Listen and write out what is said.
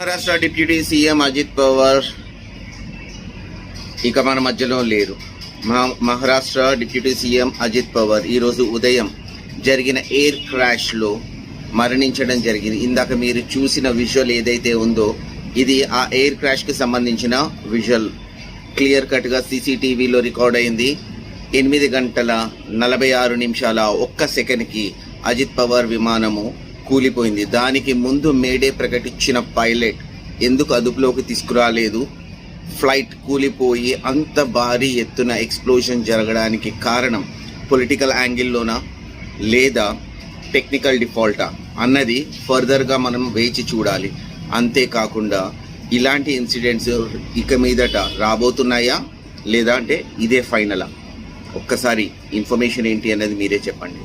Maharashtra deputy CM Ajit Pawar ఇక మన మధ్యలో లేరు. మహారాష్ట్ర డిప్యూటీ సీఎం అజిత్ పవార్ ఈరోజు ఉదయం జరిగిన ఎయిర్ క్రాష్లో మరణించడం జరిగింది. ఇందాక మీరు చూసిన విజువల్ ఏదైతే ఉందో ఇది ఆ ఎయిర్ క్రాష్కి సంబంధించిన విజువల్. క్లియర్ కట్గా సీసీటీవీలో రికార్డ్ అయింది. 8 గంటల 46 నిమిషాల 1 సెకండ్కి అజిత్ పవార్ విమానము కూలిపోయింది. దానికి ముందు మేడే ప్రకటించిన పైలట్ ఎందుకు అదుపులోకి తీసుకురాలేదు? ఫ్లైట్ కూలిపోయి అంత భారీ ఎత్తున ఎక్స్ప్లోజన్ జరగడానికి కారణం పొలిటికల్ యాంగిల్లోనా లేదా టెక్నికల్ డిఫాల్టా అన్నది ఫర్దర్గా మనం వేచి చూడాలి. అంతేకాకుండా ఇలాంటి ఇన్సిడెంట్స్ ఇక మీదట రాబోతున్నాయా లేదా అంటే ఇదే ఫైనలా? ఒక్కసారి ఇన్ఫర్మేషన్ ఏంటి అనేది మీరే చెప్పండి.